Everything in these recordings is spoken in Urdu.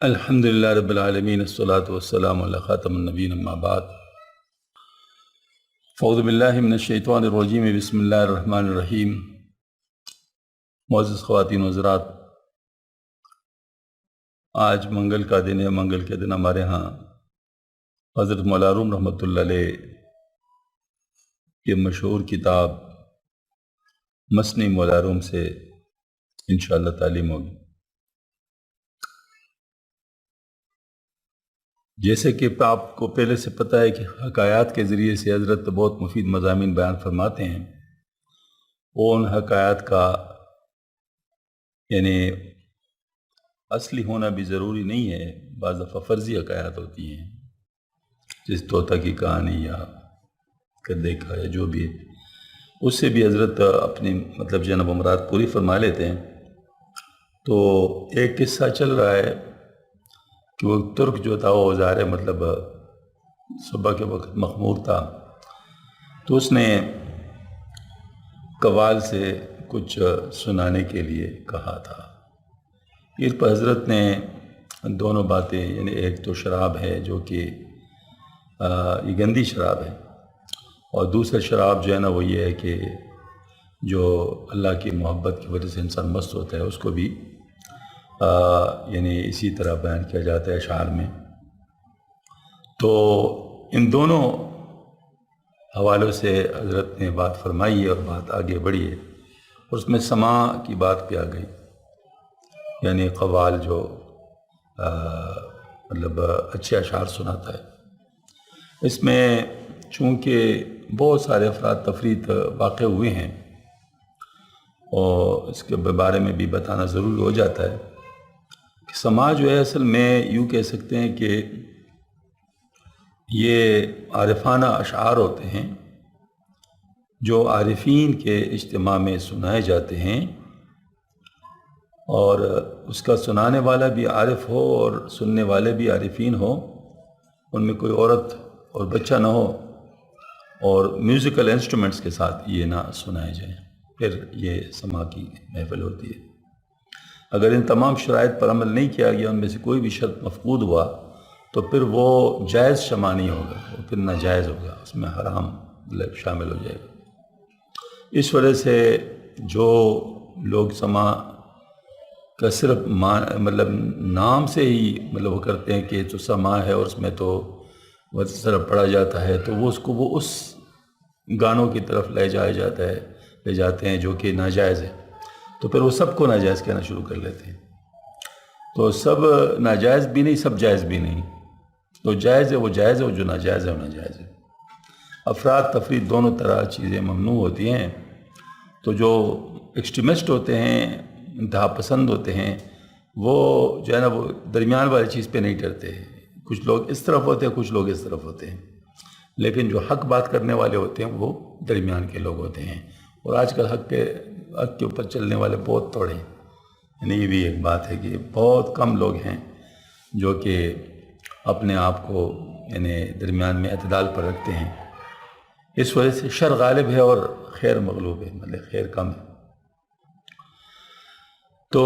الحمد للہ رب العالمین الصلاۃ والسلام علی خاتم النبیین اما بعد فاعوذ باللہ من الشیطان الرجیم بسم اللہ الرحمن الرحیم۔ معزز خواتین و حضرات، آج منگل کا دن ہے۔ منگل کے دن ہمارے ہاں حضرت مولا روم رحمۃ اللہ علیہ کی مشہور کتاب مثنی مولا روم سے انشاءاللہ تعلیم ہوگی۔ جیسے کہ آپ کو پہلے سے پتہ ہے کہ حکایات کے ذریعے سے حضرت بہت مفید مضامین بیان فرماتے ہیں، وہ ان حکایات کا یعنی اصلی ہونا بھی ضروری نہیں ہے، بعض دفعہ فرضی حکایات ہوتی ہیں، جس طوطا کی کہانی یا گدھے کا یا جو بھی ہے، اس سے بھی حضرت اپنی جنب و مراد پوری فرما لیتے ہیں۔ تو ایک قصہ چل رہا ہے کہ وہ ترک جو تھا وہ ظاہر صبح کے وقت مخمور تھا، تو اس نے قوال سے کچھ سنانے کے لیے کہا تھا۔ پھر پر حضرت نے دونوں باتیں، یعنی ایک تو شراب ہے جو کہ یہ گندی شراب ہے، اور دوسرا شراب جو ہے نا وہ یہ ہے کہ جو اللہ کی محبت کی وجہ سے انسان مست ہوتا ہے، اس کو بھی یعنی اسی طرح بیان کیا جاتا ہے اشعار میں۔ تو ان دونوں حوالوں سے حضرت نے بات فرمائی ہے اور بات آگے بڑھی ہے، اور اس میں سماع کی بات بھی آ گئی، یعنی قوال جو اچھے اشعار سناتا ہے۔ اس میں چونکہ بہت سارے افراد تفرید واقع ہوئے ہیں، اور اس کے بارے میں بھی بتانا ضروری ہو جاتا ہے کہ سماع جو ہے اصل میں یوں کہہ سکتے ہیں کہ یہ عارفانہ اشعار ہوتے ہیں جو عارفین کے اجتماع میں سنائے جاتے ہیں، اور اس کا سنانے والا بھی عارف ہو اور سننے والے بھی عارفین ہو، ان میں کوئی عورت اور بچہ نہ ہو، اور میوزیکل انسٹرومنٹس کے ساتھ یہ نہ سنائے جائیں، پھر یہ سماع کی محفل ہوتی ہے۔ اگر ان تمام شرائط پر عمل نہیں کیا گیا، ان میں سے کوئی بھی شرط مفقود ہوا، تو پھر وہ جائز شمع نہیں ہوگا، وہ پھر ناجائز ہوگا، اس میں حرام شامل ہو جائے گا۔ اس وجہ سے جو لوگ سماع کا صرف نام سے ہی وہ کرتے ہیں کہ تو سماع ہے اور اس میں تو صرف پڑھا جاتا ہے، تو وہ اس گانوں کی طرف لے جاتے ہیں جو کہ ناجائز ہے، تو پھر وہ سب کو ناجائز کہنا شروع کر لیتے ہیں۔ تو سب ناجائز بھی نہیں، سب جائز بھی نہیں، تو جائز ہے وہ جائز ہے، اور جو ناجائز ہے وہ ناجائز ہے۔ افراد تفرید دونوں طرح چیزیں ممنوع ہوتی ہیں۔ تو جو ایکسٹریمسٹ ہوتے ہیں، انتہا پسند ہوتے ہیں، وہ جو ہے نا وہ درمیان والی چیز پہ نہیں ڈرتے۔ کچھ لوگ اس طرف ہوتے ہیں، کچھ لوگ اس طرف ہوتے ہیں، لیکن جو حق بات کرنے والے ہوتے ہیں وہ درمیان کے لوگ ہوتے ہیں، اور آج کل حق کے اوپر چلنے والے بہت تھوڑے ہیں۔ یعنی یہ بھی ایک بات ہے کہ بہت کم لوگ ہیں جو کہ اپنے آپ کو یعنی درمیان میں اعتدال پر رکھتے ہیں۔ اس وجہ سے شر غالب ہے اور خیر مغلوب ہے، خیر کم ہے۔ تو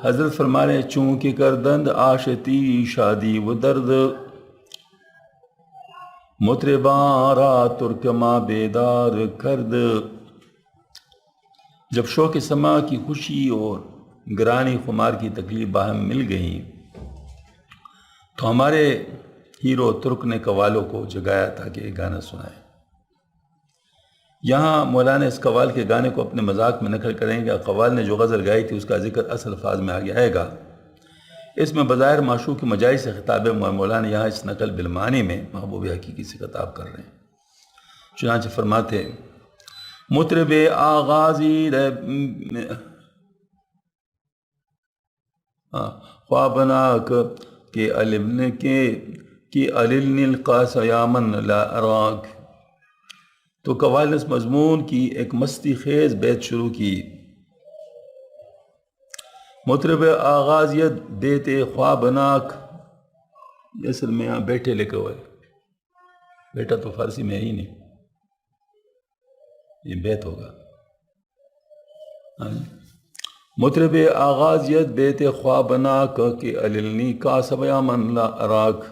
حضرت فرما رہے ہیں، چونکہ کردند آشتی شادی و درد، مطرباں را ترکما بیدار کرد۔ جب شوق سماع کی خوشی اور گرانی خمار کی تکلیف باہم مل گئیں، تو ہمارے ہیرو ترک نے قوالوں کو جگایا تاکہ یہ گانا سنائے۔ یہاں مولانا اس قوال کے گانے کو اپنے مذاق میں نقل کریں گے۔ قوال نے جو غزل گائی تھی اس کا ذکر اصل الفاظ میں آگے آئے گا۔ اس میں بظاہر معشوق کی مجاز سے خطاب ہے، مولانا یہاں اس نقل بالمعنی میں محبوب حقیقی سے خطاب کر رہے ہیں۔ چنانچہ فرماتے ہیں، مطرب آغازی خوابناک کہ علن القاس یامن لا اراک۔ تو قوال نے اس مضمون کی ایک مستی خیز بیت شروع کی۔ مطرب آغازیت بیت خوابناک، اصل میں یہاں بیٹھے لکھا ہوا ہے، بیٹا تو فارسی میں ہی نہیں، یہ بیت ہوگا۔ مطرب آغازیت بیت خوابناک کہ عللنی کاسب یا من لا اراک.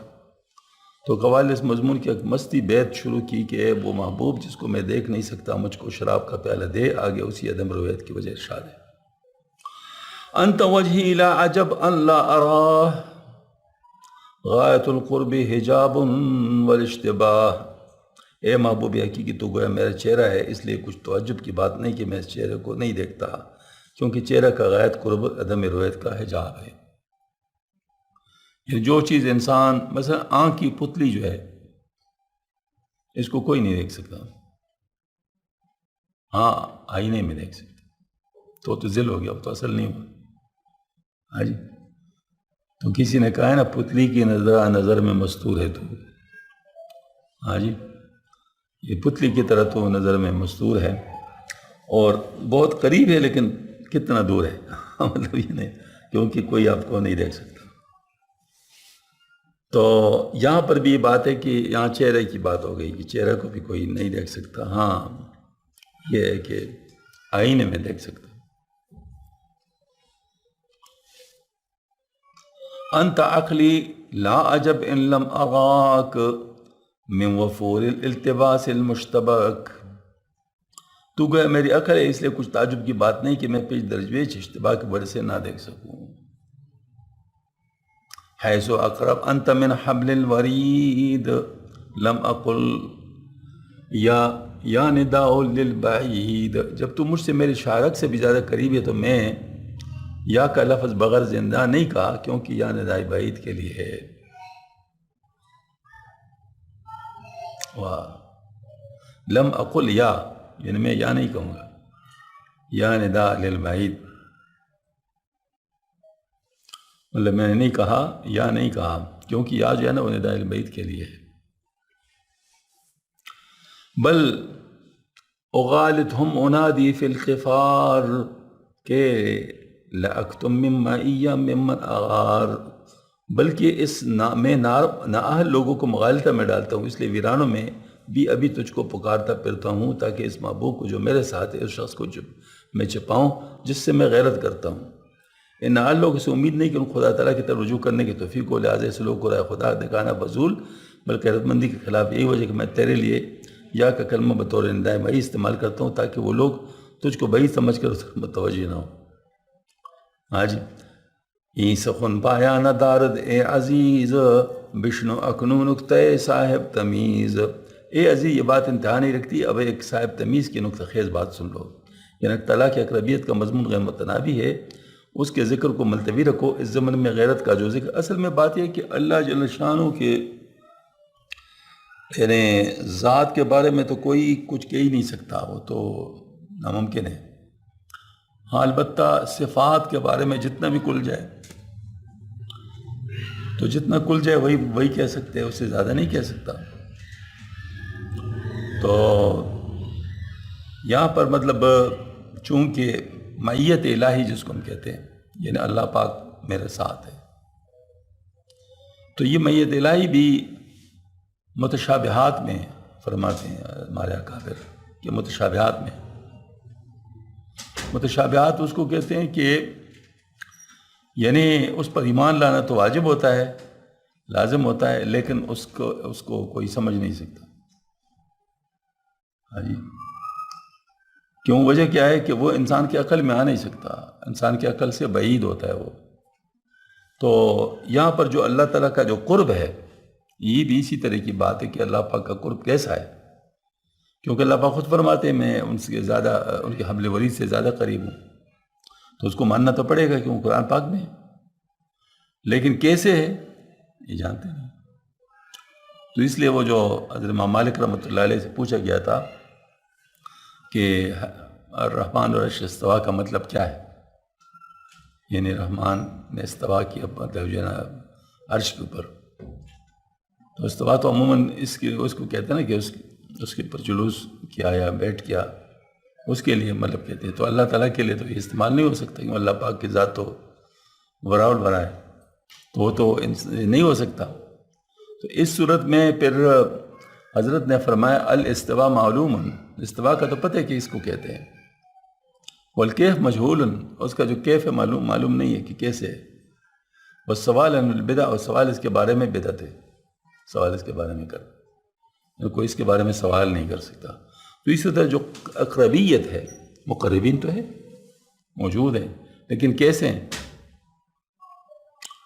تو قوال اس مضمون کی ایک مستی بیت شروع کی کہ اے وہ محبوب جس کو میں دیکھ نہیں سکتا مجھ کو شراب کا پیالہ دے. آگے اسی عدم رویت کی وجہ ارشاد ہے انت وجہی لا عجب ان لا اراہ غایت القرب حجاب والاشتباہ. اے محبوب حقیقی تو گویا میرا چہرہ ہے، اس لیے کچھ تعجب کی بات نہیں کہ میں اس چہرے کو نہیں دیکھتا، کیونکہ چہرہ کا غایت قرب عدم رویت کا حجاب ہے. جو چیز انسان مثلا آنکھ کی پتلی جو ہے اس کو کوئی نہیں دیکھ سکتا، ہاں آئینے میں دیکھ سکتا، تو ذل ہو گیا، اب تو اصل نہیں ہوا. ہاں جی، تو کسی نے کہا ہے نا پتلی کی نظر میں مستور ہے تو. ہاں جی، یہ پتلی کی طرح تو نظر میں مستور ہے اور بہت قریب ہے لیکن کتنا دور ہے مطلب یہ نہیں، کیونکہ کوئی آپ کو نہیں دیکھ سکتا. تو یہاں پر بھی یہ بات ہے کہ یہاں چہرے کی بات ہو گئی کہ چہرے کو بھی کوئی نہیں دیکھ سکتا، ہاں یہ ہے کہ آئینے میں دیکھ سکتا. انت عقلی لا عجب ان لم اغاک من وفور الالتباس المشتبک. تو گویا میری عقل ہے، اس لیے کچھ تعجب کی بات نہیں کہ میں پیش درجویچ اشتباہ کی وجہ سے نہ دیکھ سکوں. حیث اقرب انت من حبل الورید لم اقل یا نداء للبعید. جب تو مجھ سے میری شارک سے بھی زیادہ قریب ہے تو میں یا کا لفظ بغیر زندہ نہیں کہا، کیونکہ یا نداء بعید کے لیے ہے. لم اقل یا یعنی میں یا نہیں کہوں گا، یا نداء للبعید مطلب میں نے نہیں کہا، یا نہیں کہا، کیونکہ یا جو ہے نا وہ نداء البعید کے لیے ہے. بل اغالطہم انادی فی الخفار کہ لأکتم مما ایا ممن اغار. بلکہ اس میں نااہل لوگوں کو مغالطہ میں ڈالتا ہوں، اس لیے ویرانوں میں بھی ابھی تجھ کو پکارتا پھرتا ہوں تاکہ اس محبوب کو جو میرے ساتھ ہے اس شخص کو میں چھپاؤں جس سے میں غیرت کرتا ہوں. ان نااہل لوگوں سے امید نہیں کہ ان خدا تعالیٰ کی طرف رجوع کرنے کی توفیق کو، لہٰذا اس لوگ کو رائے خدا دکھانا فضول، بلکہ غیرت مندی کے خلاف یہی وجہ کہ میں تیرے لیے یا کا کلمہ بطور ندائے بعید استعمال کرتا ہوں تاکہ وہ لوگ تجھ کو بعید سمجھ کر متوجہ نہ ہو. ہاں جی، این سخن پایا نہ دارد اے عزیز بشنو اکنو نکتہ صاحب تمیز. اے عزیز یہ بات انتہا نہیں رکھتی، اب ایک صاحب تمیز کی نکتہ خیز بات سن لو. یعنی تعالیٰ کی اقربیت کا مضمون غیر متنابی ہے، اس کے ذکر کو ملتوی رکھو. اس زمن میں غیرت کا جو ذکر، اصل میں بات یہ کہ اللہ جل شانہ کے یعنی ذات کے بارے میں تو کوئی کچھ کہہ ہی نہیں سکتا، وہ تو ناممکن ہے. ہاں البتہ صفات کے بارے میں جتنا بھی کھل جائے تو جتنا کھل جائے وہی کہہ سکتے ہیں، اس سے زیادہ نہیں کہہ سکتا. تو یہاں پر مطلب چونکہ معیت الہی جس کو ہم کہتے ہیں یعنی اللہ پاک میرے ساتھ ہے، تو یہ معیت الہی بھی متشابہات میں فرماتے ہیں ہمارے اکابر کہ متشابہات اس کو کہتے ہیں کہ یعنی اس پر ایمان لانا تو واجب ہوتا ہے، لازم ہوتا ہے، لیکن اس کو کوئی سمجھ نہیں سکتا. ہاں جی، کیوں؟ وجہ کیا ہے کہ وہ انسان کی عقل میں آ نہیں سکتا، انسان کی عقل سے بعید ہوتا ہے وہ. تو یہاں پر جو اللہ تعالیٰ کا جو قرب ہے یہ بھی اسی طرح کی بات ہے کہ اللہ پاک کا قرب کیسا ہے، کیونکہ اللہ پاک خود فرماتے ہیں میں ان سے زیادہ، ان کے حبل ورید سے زیادہ قریب ہوں. تو اس کو ماننا تو پڑے گا کہ وہ قرآن پاک میں ہے، لیکن کیسے ہے یہ جانتے نہیں. تو اس لیے وہ جو حضرت امام مالک رحمۃ اللہ علیہ سے پوچھا گیا تھا کہ الرحمن والعرش استوا کا مطلب کیا ہے، یعنی رحمان نے استوا کیا مطلب جو ہے نا عرش کے اوپر. تو استوا تو عموماً اس کو کہتے ہیں نا کہ اس کے اوپر جلوس کیا یا بیٹھ کیا، اس کے لیے مطلب کہتے ہیں. تو اللہ تعالیٰ کے لیے تو یہ استعمال نہیں ہو سکتا کیونکہ اللہ پاک کی ذات تو براول برا ہے، تو وہ تو نہیں ہو سکتا. تو اس صورت میں پھر حضرت نے فرمایا الاستوا معلوم، استوا کا تو پتہ ہے کہ اس کو کہتے ہیں، والکیف مجہول، اس کا جو کیف ہے معلوم نہیں ہے کہ کیسے ہے. والسوال عن البدع، اور سوال اس کے بارے میں بدعت ہے، سوال اس کے بارے میں کوئی اس کے بارے میں سوال نہیں کر سکتا. تو اسی طرح جو اقربیت ہے، مقربین تو ہے، موجود ہیں، لیکن کیسے ہیں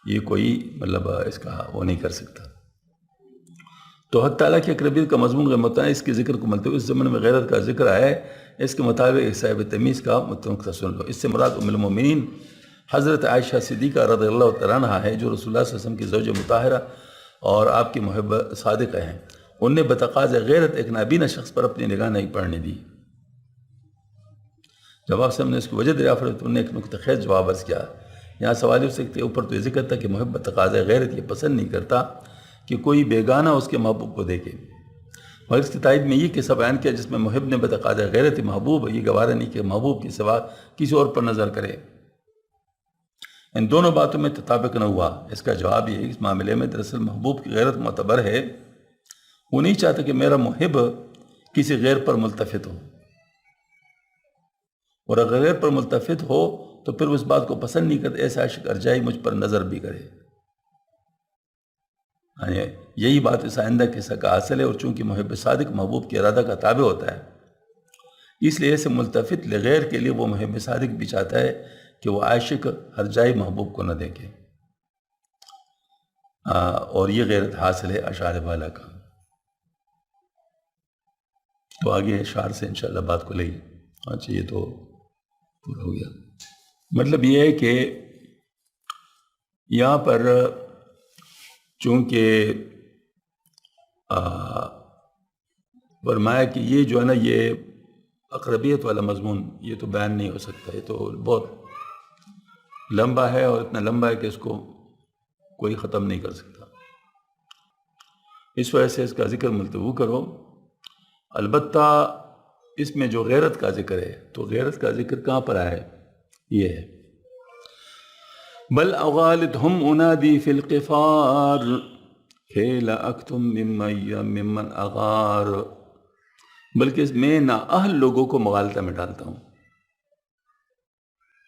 یہ کوئی مطلب اس کا وہ نہیں کر سکتا. تو حق تعالیٰ کی اقربیت کا مضمون غیر متعین، اس کے ذکر کو ملتے ہوئے اس زمانے میں غیرت کا ذکر آیا ہے. اس کے مطابق صاحب تمیز کا متنقع سن لو. اس سے مراد ام المومنین حضرت عائشہ صدیقہ رضی اللہ تعالیٰ عنہ ہے، جو رسول اللہ صلی اللہ علیہ وسلم کی زوج مطہرہ اور آپ کی محب صادقہ ہیں. ان نے بتقاض غیرت ایک نابینا شخص پر اپنی نگاہ نہیں پڑنے دی. جب آپ سے ہم نے اس کی وجہ دریافت تو انہوں نے ایک نکتہ خیز جواب عرض کیا. یہاں سوال ہو سکتے اوپر تو یہ ذکر تھا کہ محب تقاض غیرت یہ پسند نہیں کرتا کہ کوئی بیگانہ اس کے محبوب کو دیکھے، اور اس کی تائید میں یہ قصہ بیان کیا جس میں محب نے بتقاض غیرت محبوب یہ گوارہ نہیں کہ محبوب کے سوا کسی اور پر نظر کرے. ان دونوں باتوں میں تطابق نہ ہوا. اس کا جواب یہ ہے اس معاملے میں دراصل محبوب کی غیرت معتبر ہے. وہ نہیں چاہتا کہ میرا محب کسی غیر پر ملتفت ہو، اور اگر غیر پر ملتفت ہو تو پھر اس بات کو پسند نہیں کرتا ایسا عاشق ارجائی مجھ پر نظر بھی کرے. یہی بات اس آئندہ قصہ کا حاصل ہے. اور چونکہ محب صادق محبوب کی ارادہ کا تابع ہوتا ہے، اس لیے ایسے ملتفت لغیر کے لیے وہ محب صادق بھی چاہتا ہے کہ وہ عاشق ارجائی محبوب کو نہ دیکھے. اور یہ غیرت حاصل ہے اشعار والا کا. تو آگے اشعار سے انشاءاللہ بات کو لیں. اچھا یہ تو پورا ہو گیا. مطلب یہ ہے کہ یہاں پر چونکہ فرمایا کہ یہ جو ہے نا یہ اقربیت والا مضمون یہ تو بیان نہیں ہو سکتا، یہ تو بہت لمبا ہے، اور اتنا لمبا ہے کہ اس کو کوئی ختم نہیں کر سکتا. اس وجہ سے اس کا ذکر ملتوی کرو. البتہ اس میں جو غیرت کا ذکر ہے تو غیرت کا ذکر کہاں پر آیا ہے؟ یہ ہے بل اغالدہم انادی فی القفار کھیلا اکتم ممن اغار، بلکہ میں نااہل لوگوں کو مغالطہ میں ڈالتا ہوں،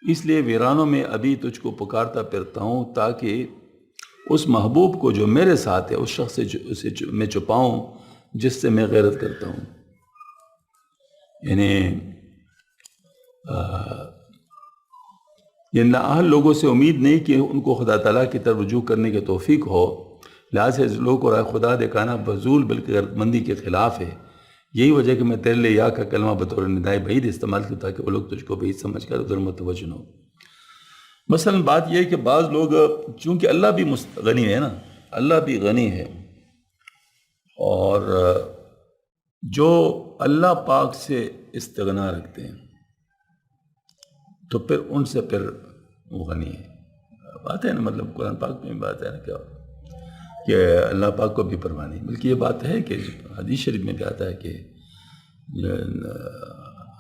اس لیے ویرانوں میں ابھی تجھ کو پکارتا پھرتا ہوں تاکہ اس محبوب کو جو میرے ساتھ ہے اس شخص سے اسے میں چھپاؤں جس سے میں غیرت کرتا ہوں. یعنی نااہل لوگوں سے امید نہیں کہ ان کو خدا تعالیٰ کی طرف رجوع کرنے کی توفیق ہو، لہٰذا لوگوں کو رائے خدا دکھانا بذول بلکہ غیرت مندی کے خلاف ہے. یہی وجہ کہ میں تیرے لیے یا کا کلمہ بطور ندائے بعید استعمال کیا تاکہ وہ لوگ تجھ کو بعید سمجھ کر ادھر متوجہ ہو. مثلا بات یہ ہے کہ بعض لوگ چونکہ اللہ بھی غنی ہے نا، اللہ بھی غنی ہے، اور جو اللہ پاک سے استغنا رکھتے ہیں تو پھر ان سے پھر وہ غنی ہے. بات ہے نا، مطلب قرآن پاک میں بات ہے نا کیا کہ اللہ پاک کو بھی پرواہ نہیں. بلکہ یہ بات ہے کہ حدیث شریف میں بھی آتا ہے کہ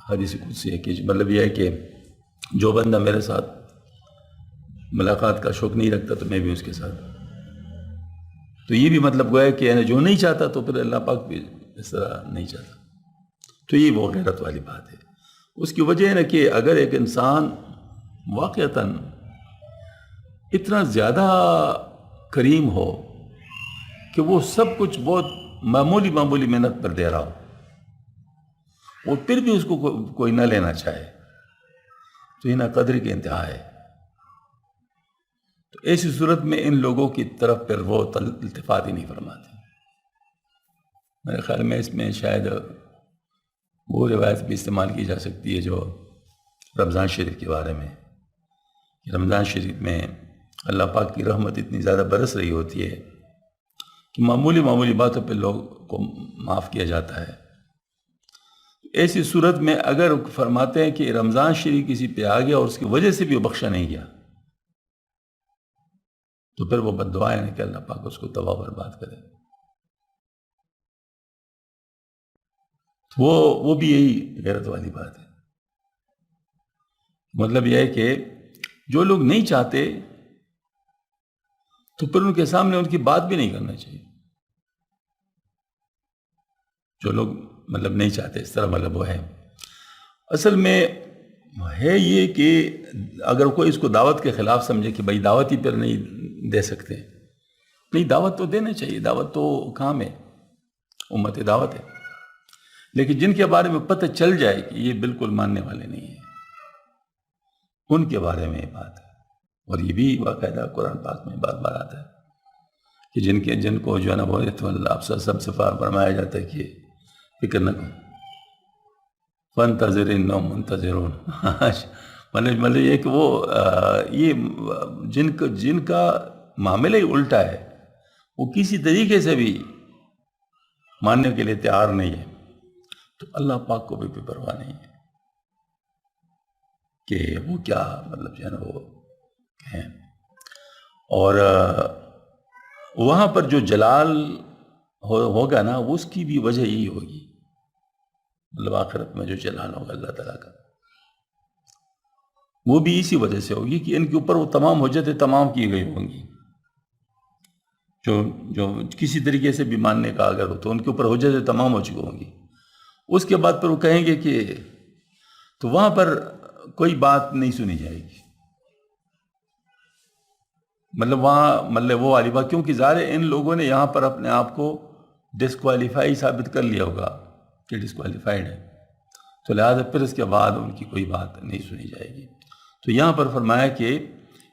حدیث قدسی ہے کہ مطلب یہ ہے کہ جو بندہ میرے ساتھ ملاقات کا شوق نہیں رکھتا تو میں بھی اس کے ساتھ. تو یہ بھی مطلب گویا کہ جو نہیں چاہتا تو پھر اللہ پاک بھی اس طرح نہیں چاہتا. تو یہ وہ غیرت والی بات ہے. اس کی وجہ ہے نا کہ اگر ایک انسان واقعتاً اتنا زیادہ کریم ہو کہ وہ سب کچھ بہت معمولی محنت پر دے رہا ہو اور پھر بھی اس کو کوئی نہ لینا چاہے تو یہ ناقدری کی انتہا ہے. تو ایسی صورت میں ان لوگوں کی طرف پھر وہ التفات ہی نہیں فرماتے. میرے خیال میں اس میں شاید وہ روایت بھی استعمال کی جا سکتی ہے جو رمضان شریف کے بارے میں، کہ رمضان شریف میں اللہ پاک کی رحمت اتنی زیادہ برس رہی ہوتی ہے کہ معمولی باتوں پہ لوگ کو معاف کیا جاتا ہے. ایسی صورت میں اگر فرماتے ہیں کہ رمضان شریف کسی پہ آ گیا اور اس کی وجہ سے بھی وہ بخشا نہیں گیا تو پھر وہ بد دعا ہے کہ اللہ پاک اس کو تباہ برباد کرے. وہ بھی یہی غیرت والی بات ہے. مطلب یہ ہے کہ جو لوگ نہیں چاہتے تو پھر ان کے سامنے ان کی بات بھی نہیں کرنا چاہیے. جو لوگ مطلب نہیں چاہتے اس طرح مطلب وہ ہے. اصل میں ہے یہ کہ اگر کوئی اس کو دعوت کے خلاف سمجھے کہ بھائی دعوت ہی پھر نہیں دے سکتے، نہیں، دعوت تو دینا چاہیے، دعوت تو کام ہے، امت دعوت ہے، لیکن جن کے بارے میں پتہ چل جائے کہ یہ بالکل ماننے والے نہیں ہیں، ان کے بارے میں یہ بات ہے. اور یہ بھی باقاعدہ قرآن پاک میں بار بار آتا ہے کہ جن کو جو ہے نا وہ تو اللہ آپ سب سے فرمایا جاتا ہے کہ فکر نہ کرو، فَانْتَظِرْ إِنَّهُمْ مُنْتَظِرُونَ. مطلب یہ کہ وہ یہ جن کا معاملہ ہی الٹا ہے، وہ کسی طریقے سے بھی ماننے کے لیے تیار نہیں ہے، تو اللہ پاک کو بھی پرواہ نہیں ہے کہ وہ کیا مطلب جو ہے نا وہ کہیں. اور وہاں پر جو جلال ہوگا نا، اس کی بھی وجہ یہی ہوگی، مطلب آخرت میں جو جلال ہوگا اللہ تعالیٰ کا، وہ بھی اسی وجہ سے ہوگی کہ ان کے اوپر وہ تمام حجتیں تمام کی گئی ہوں گی. جو کسی طریقے سے بھی ماننے کا اگر ہو تو ان کے اوپر حجتیں تمام ہو چکی ہوں گی. اس کے بعد پر وہ کہیں گے کہ تو وہاں پر کوئی بات نہیں سنی جائے گی، مطلب وہاں مطلب وہ والی بات، کیونکہ ظاہر ہے ان لوگوں نے یہاں پر اپنے آپ کو ڈسکوالیفائی ثابت کر لیا ہوگا کہ ڈسکوالیفائڈ ہے، تو لہٰذا پھر اس کے بعد ان کی کوئی بات نہیں سنی جائے گی. تو یہاں پر فرمایا کہ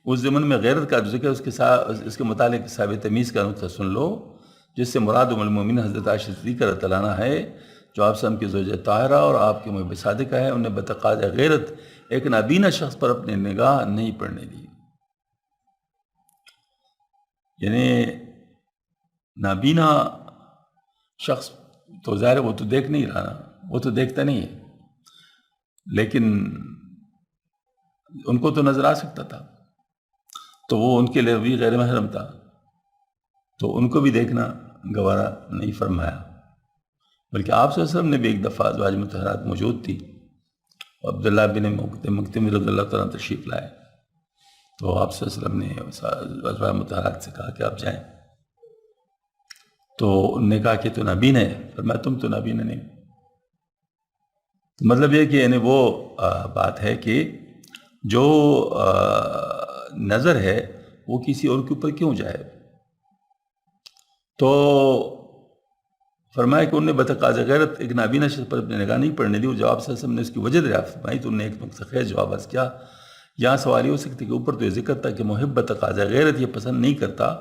اس ضمن میں غیرت کا ذکر اس کے متعلق صاحب تمیز کا نقطہ سن لو، جس سے مراد ام المومنین حضرت عائشہ صدیقہ رضی اللہ عنہا ہے، جو آپ سلم کی زوجہ طاہرہ اور آپ کی محب صادقہ ہے. انہیں بتقاضۂ غیرت ایک نابینا شخص پر اپنی نگاہ نہیں پڑنے دی. یعنی نابینا شخص تو ظاہر وہ تو دیکھ نہیں رہا نا، وہ تو دیکھتا نہیں ہے، لیکن ان کو تو نظر آ سکتا تھا، تو وہ ان کے لیے بھی غیر محرم تھا، تو ان کو بھی دیکھنا گوارا نہیں فرمایا. بلکہ آپ صلی اللہ علیہ وسلم نے بھی ایک دفعہ ازواج مطہرات موجود تھی، عبداللہ بن مکتم رضی اللہ تعالیٰ تشریف لائے، تو آپ صلی اللہ علیہ وسلم نے ازواج مطہرات سے کہا کہ آپ جائیں، تو انہوں نے کہا کہ تو نابین ہے، فرمایا تم تو نابین نہیں. مطلب یہ کہ یعنی وہ بات ہے کہ جو نظر ہے وہ کسی اور کے اوپر کیوں جائے. تو فرمایا کہ انہوں نے بتقاضۂ غیرت ایک نابینا شخص پر اپنی نگاہ نہیں پڑنے دی. وہ جواب صلی اللہ علیہ وسلم نے اس کی وجہ دریافت فرمائی، تو انہوں نے ایک مقصد خیز جواب عرض کیا. یہاں سوال یہ ہو سکتا ہے کہ اوپر تو یہ ذکر تھا کہ محب بتقاضۂ غیرت یہ پسند نہیں کرتا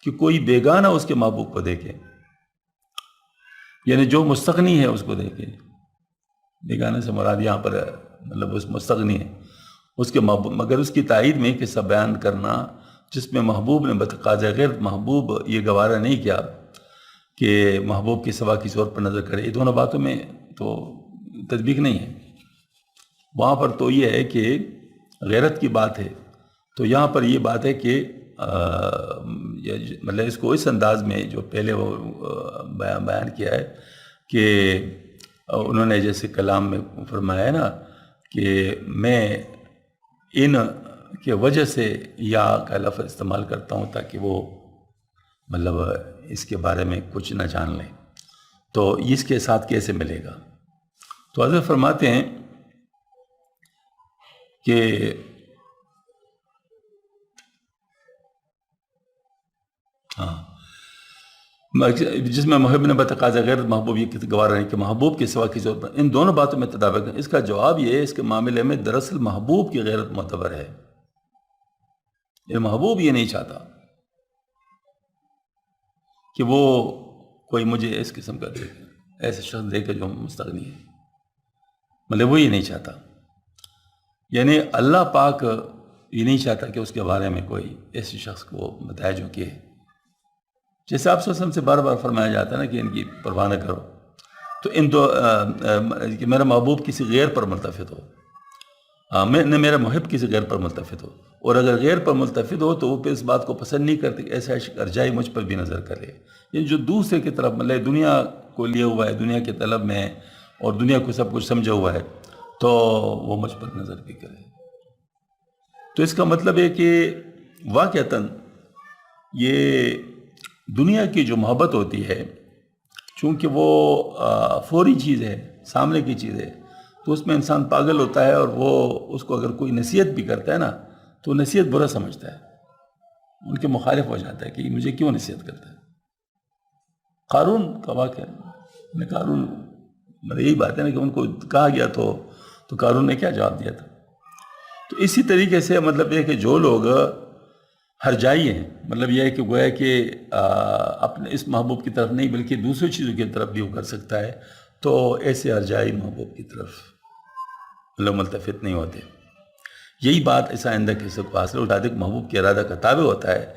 کہ کوئی بیگانہ اس کے محبوب کو دیکھے، یعنی جو مستغنی ہے اس کو دیکھے. بیگانہ سے مراد یہاں پر مطلب اس مستغنی ہے اس کے محبوب، مگر اس کی تائید میں قصہ بیان کرنا جس میں محبوب نے بتقاضۂ غیرت محبوب یہ گوارا نہیں کیا کہ محبوب کے سوا کسی اور پر نظر کرے. یہ دونوں باتوں میں تو تطبیق نہیں ہے. وہاں پر تو یہ ہے کہ غیرت کی بات ہے، تو یہاں پر یہ بات ہے کہ مطلب اس کو اس انداز میں جو پہلے وہ بیان کیا ہے کہ انہوں نے جیسے کلام میں فرمایا ہے نا کہ میں ان کے وجہ سے یا کا لفظ استعمال کرتا ہوں تاکہ وہ مطلب اس کے بارے میں کچھ نہ جان لیں، تو اس کے ساتھ کیسے ملے گا. تو حضرت فرماتے ہیں کہ جس میں محب نے بتقاضۂ غیرت محبوب یہ گوارا نہیں کہ محبوب کے سوا کسی اور پر، ان دونوں باتوں میں تطابق ہے. اس کا جواب یہ ہے اس کے معاملے میں دراصل محبوب کی غیرت معتبر ہے. یہ محبوب یہ نہیں چاہتا کہ وہ کوئی مجھے اس قسم کا دیکھے، ایسے شخص دیکھے جو مستغنی ہے، مطلب وہ یہ نہیں چاہتا. یعنی اللہ پاک یہ نہیں چاہتا کہ اس کے بارے میں کوئی ایسے شخص کو بتایا جو کہ جیسے آپ صلی اللہ علیہ وسلم سے بار بار فرمایا جاتا ہے نا کہ ان کی پرواہ نہ کرو، تو ان دو کہ میرا محبوب کسی غیر پر ملتفت ہو، میں میرا محب کسی غیر پر ملتفت ہو، اور اگر غیر پر ملتفت ہو تو وہ پھر اس بات کو پسند نہیں کرتے کہ ایسا عشق ارجائی مجھ پر بھی نظر کرے. یہ جو دوسرے کی طرف مطلب دنیا کو لیے ہوا ہے، دنیا کے طلب میں ہے اور دنیا کو سب کچھ سمجھا ہوا ہے، تو وہ مجھ پر نظر بھی کرے. تو اس کا مطلب ہے کہ واقعتاً یہ دنیا کی جو محبت ہوتی ہے چونکہ وہ فوری چیز ہے، سامنے کی چیز ہے، تو اس میں انسان پاگل ہوتا ہے، اور وہ اس کو اگر کوئی نصیحت بھی کرتا ہے نا تو نصیحت برا سمجھتا ہے، ان کے مخالف ہو جاتا ہے کہ مجھے کیوں نصیحت کرتا ہے۔ قارون کا واقعہ، قارون یہی بات ہے نا کہ ان کو کہا گیا تو قارون نے کیا جواب دیا تھا۔ تو اسی طریقے سے مطلب یہ کہ جو لوگ ہرجائی ہیں، مطلب یہ ہے کہ گویا کہ اپنے اس محبوب کی طرف نہیں بلکہ دوسری چیزوں کی طرف بھی وہ کر سکتا ہے، تو ایسے ہرجائی محبوب کی طرف لوگ ملتفت نہیں ہوتے۔ یہی بات ایسا آئندہ کسی کو حاصل صادق محبوب کے ارادہ کا تابع ہوتا ہے،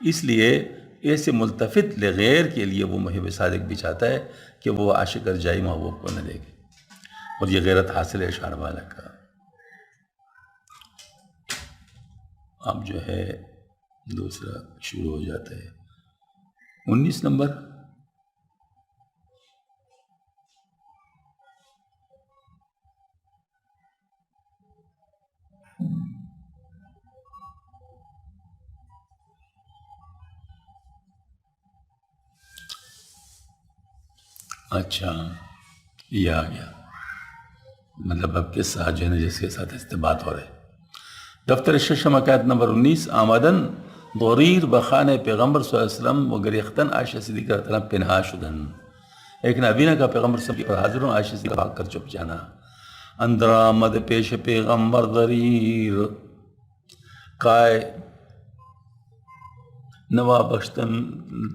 اس لیے ایسے ملتفت لغیر کے لیے وہ محب صادق بھی چاہتا ہے کہ وہ عاشق ارجائی محبوب کو نہ دیکھے، اور یہ غیرت حاصل ہے اشعار والا کا۔ اب جو ہے دوسرا شروع ہو جاتا ہے 19 نمبر۔ اچھا یہ آ گیا، مطلب اب کس ساتھ جو ہے نا جس کے ساتھ استبات ہو رہے۔ دفتر ششم حکایت نمبر 19۔ آمدن ضریر بخان پیغمبر صلی اللہ علیہ وسلم و گریختن عائشہ صدیقہ رضی اللہ عنہا پنہا شدن۔ ایک نابینا کا پیغمبر صلی اللہ علیہ وسلم پر حاضر ہوں، عائشہ صدیقہ بھاگ کر چھپ جانا۔ اندر آمد پیش پیغمبر ضریر، کائے نوا بخشتن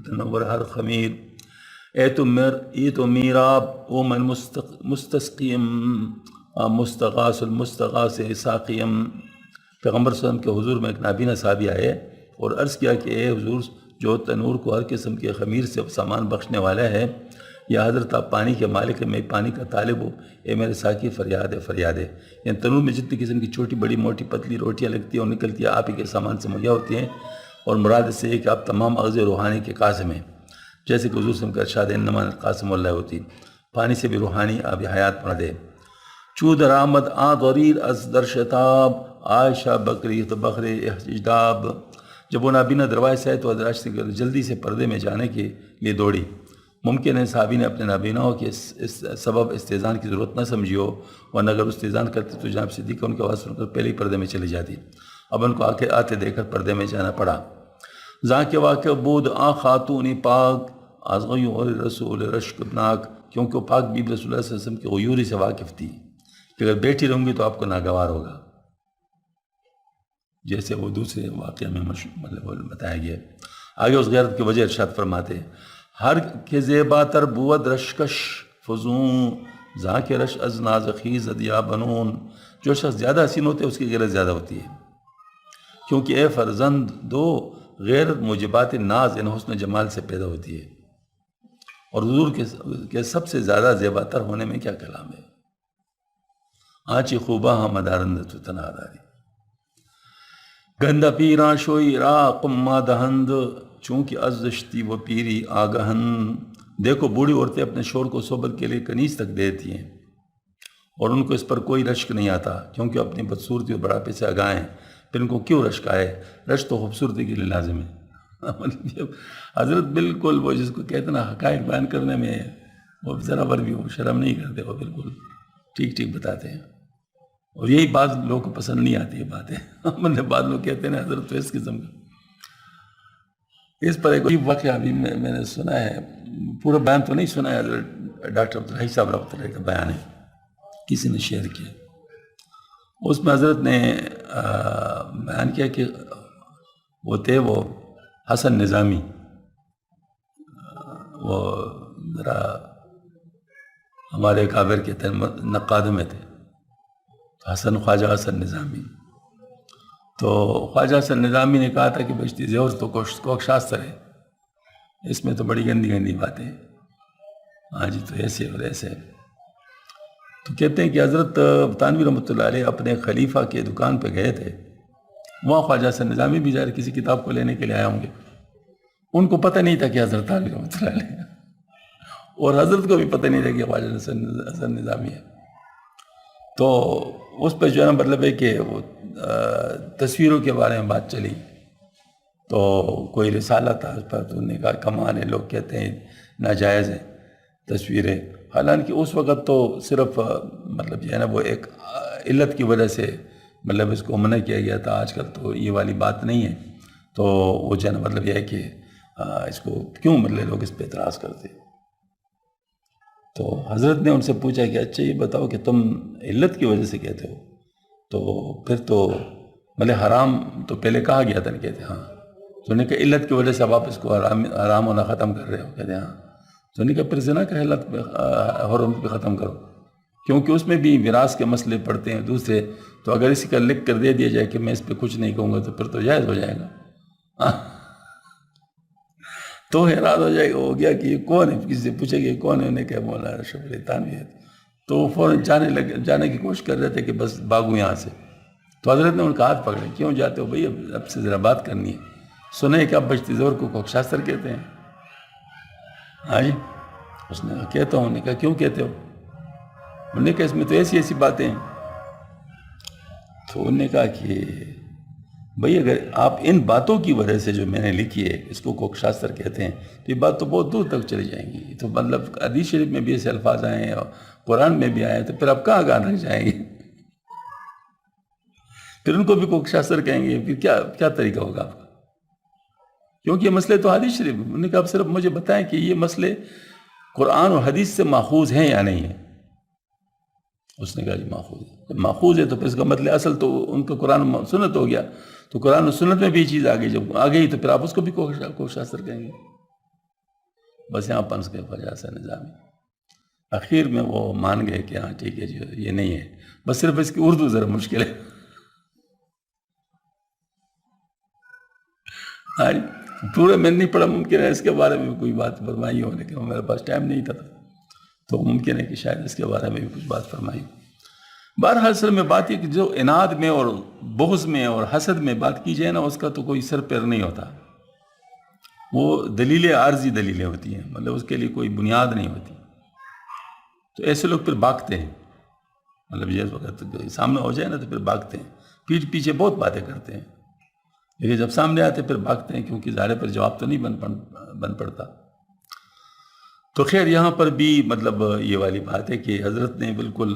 تنور ہر خمیر، اے تو میراب او من مستسقیم مستغاث المستغاث ساقیم۔ پیغمبر صلی اللہ علیہ وسلم کے حضور میں ایک نابینا صحابی آئے اور عرض کیا کہ اے حضور، جو تنور کو ہر قسم کے خمیر سے سامان بخشنے والا ہے، یا حضرت آپ پانی کے مالک ہیں، میں پانی کا طالب ہوں، اے میرے ساقی فریاد ہے فریاد ہے۔ یعنی تنور میں جتنی قسم کی چھوٹی بڑی موٹی پتلی روٹیاں لگتی ہیں اور نکلتی ہیں، آپ ہی کے سامان سے مہیا ہوتی ہیں، اور مراد اس سے یہ کہ آپ تمام اغذ روحانی کے قاسم ہیں، جیسے کہ حضور صلی اللہ علیہ وسلم کا ارشاد ہے انما القاسم اللہ ہوتی، پانی سے بھی روحانی آب حیات پڑھ دے۔ چو در آمد آ ضریر از در شتاب، عائشہ بکری بخر احجاب۔ جب وہ نابینا دروازے سے آئے تو حضرت عائشہ جلدی سے پردے میں جانے کے لیے دوڑی۔ ممکن ہے صحابی نے اپنے نابیناؤں کے اس سبب استئذان کی ضرورت نہ سمجھی ہو، ورنہ اگر استئذان کرتے تو جناب صدیقہ ان کی آواز سن کر پہلے ہی پردے میں چلی جاتی۔ اب ان کو آتے دیکھ کر پردے میں جانا پڑا۔ زاں کے واقع بود آ خاتون پاک از غیور رسول رشک ناک، کیونکہ وہ پاک بیبی رسول اللہ صلی اللہ علیہ وسلم کی غیوری سے واقف تھی کہ اگر بیٹھی رہوں گی تو آپ کو ناگوار ہوگا، جیسے وہ دوسرے واقعہ میں مطلب بتایا گیا۔ آگے اس غیرت کی وجہ ارشاد فرماتے ہیں، ہر کے زیبا تر بود رشکش فضون، زاں کے رش از نازخیز ادیا بنون۔ جو شخص زیادہ حسین ہوتے ہیں اس کی غیرت زیادہ ہوتی ہے، کیونکہ اے فرزند دو غیرت موجبات ناز ان حسن جمال سے پیدا ہوتی ہے، اور حضور کے سب سے زیادہ زیبا تر ہونے میں کیا کلام ہے۔ آنچی خوبہ ہم مدارند تو تناداری گندہ پیراں شوئی را قمہ دہند، چونکہ ازشتی و پیری آگہن۔ دیکھو بوڑھی عورتیں اپنے شور کو صحبت کے لیے کنیز تک دیتی ہیں، اور ان کو اس پر کوئی رشک نہیں آتا، کیونکہ اپنی بدصورتی اور بڑھاپے سے آگاہ ہیں۔ پھر ان کو کیوں رشک آئے؟ رشک تو خوبصورتی کے لیے لازم ہے۔ حضرت بالکل وہ جس کو کہتے ہیں نا حقائق بیان کرنے میں وہ ذرا بر بھی وہ شرم نہیں کرتے، وہ بالکل ٹھیک ٹھیک بتاتے ہیں، اور یہی بات لوگوں کو پسند نہیں آتی ہے باتیں۔ مطلب بعض لوگ کہتے ہیں نا حضرت تو اس قسم کا۔ اس پر ایک واقعہ ابھی میں نے سنا ہے، پورا بیان تو نہیں سنا ہے، حضرت ڈاکٹر عبدالحی صاحب رحمۃ اللہ کا بیان ہے، کسی نے شیئر کیا۔ اس میں حضرت نے بیان کیا کہ وہ تھے وہ حسن نظامی، وہ ذرا ہمارے کابر کے نقاد میں تھے، حسن خواجہ حسن نظامی۔ تو خواجہ حسن نظامی نے کہا تھا کہ بشتی زیور تو کوکشاستر ہے، اس میں تو بڑی گندی گندی باتیں، ہاں جی تو ایسے اور ایسے۔ تو کہتے ہیں کہ حضرت تانوی رحمۃ اللہ علیہ اپنے خلیفہ کے دکان پہ گئے تھے، وہاں خواجہ حسن نظامی بھی ظاہر کسی کتاب کو لینے کے لیے آیا ہوں گے، ان کو پتہ نہیں تھا کہ حضرت تانوی رحمۃ اللہ علیہ، اور حضرت کو بھی پتہ نہیں تھا کہ خواجہ حسن نظامی ہے۔ تو اس پہ جو ہے مطلب ہے کہ وہ تصویروں کے بارے میں بات چلی، تو کوئی رسالہ تھا اس پر، تو انہوں نے کہا کمان ہے، لوگ کہتے ہیں ناجائز ہیں تصویریں، حالانکہ اس وقت تو صرف مطلب جو ہے نا وہ ایک علت کی وجہ سے مطلب اس کو منع کیا گیا تھا. آج کل تو یہ والی بات نہیں ہے. تو وہ جو ہے نا مطلب یہ ہے کہ اس کو کیوں مطلب لوگ اس پہ اعتراض کرتے. تو حضرت نے ان سے پوچھا کہ اچھا یہ بتاؤ کہ تم علت کی وجہ سے کہتے ہو تو پھر تو مطلب حرام تو پہلے کہا گیا تھا. نہیں کہتے ہاں. تو نے کہا علت کی وجہ سے اب آپ اس کو حرام ہونا ختم کر رہے ہو. کہتے ہاں. تو نے کہا پھر زنا کا علت حرم پہ ختم کرو کیونکہ اس میں بھی وراثت کے مسئلے پڑتے ہیں دوسرے. تو اگر اسی کا لکھ کر دے دیا جائے کہ میں اس پہ کچھ نہیں کہوں گا تو پھر تو جائز ہو جائے گا. تو حیران ہو جائے گا. ہو گیا کہ یہ کون ہے. کسی سے پوچھے گا کون ہے. انہیں کہا مولانا اشرف علی تھانوی ہے. تو وہ فوراً جانے کی کوشش کر رہے تھے کہ بس بھاگوں یہاں سے. تو حضرت نے ان کا ہاتھ پکڑے. کیوں جاتے ہو بھائی اب سے ذرا بات کرنی ہے. سنے کہ اب بجتی زور کو کوکشاستر کہتے ہیں. ہاں جی. اس نے کہا کہتا ہوں. انہوں نے کہا کیوں کہتے ہو. انہوں نے کہا اس میں تو ایسی ایسی باتیں ہیں. تو انہوں نے کہا کہ بھئی اگر آپ ان باتوں کی وجہ سے جو میں نے لکھی ہے اس کو کوکشاستر کہتے ہیں تو یہ بات تو بہت دور تک چلی جائیں گی. تو مطلب حدیث شریف میں بھی ایسے الفاظ آئے ہیں اور قرآن میں بھی آئے ہیں. تو پھر آپ کہاں رکھ جائیں گے. پھر ان کو بھی کوکشاستر کہیں گے. پھر کیا طریقہ ہوگا آپ کا. کیونکہ یہ مسئلے تو حدیث شریف. انہوں نے کہا آپ صرف مجھے بتائیں کہ یہ مسئلے قرآن اور حدیث سے ماخوذ ہیں یا نہیں ہیں. اس نے کہا جی ماخوذ ہے. جب ماخوذ ہے تو پھر اس کا مطلب اصل تو ان کا قرآن و سنت ہو گیا. تو قرآن و سنت میں بھی یہ چیز آ گئی. جب آ گئی تو پھر آپ اس کو بھی کوکشاستر کہیں گے. بس یہاں پنس گئے فجا سے نظامی. آخر میں وہ مان گئے کہ ہاں ٹھیک ہے جی یہ نہیں ہے. بس صرف اس کی اردو ذرا مشکل ہے. پورا میں نہیں پڑھا. ممکن ہے اس کے بارے میں کوئی بات فرمائی ہو لیکن میرے پاس ٹائم نہیں تھا تو ممکن ہے کہ شاید اس کے بارے میں بھی کچھ بات فرمائی. بہرحال اصل میں بات یہ کہ جو عناد میں اور بغض میں اور حسد میں بات کی جائے نا اس کا تو کوئی سر پیر نہیں ہوتا. وہ دلیلیں عارضی دلیلیں ہوتی ہیں. مطلب اس کے لیے کوئی بنیاد نہیں ہوتی. تو ایسے لوگ پھر بھاگتے ہیں. مطلب جس وقت سامنے ہو جائے نا تو پھر بھاگتے ہیں. پیٹھ پیچھے بہت باتیں کرتے ہیں لیکن جب سامنے آتے پھر بھاگتے ہیں کیونکہ ظاہر پر جواب تو نہیں بن پڑتا. تو خیر یہاں پر بھی مطلب یہ والی بات ہے کہ حضرت نے بالکل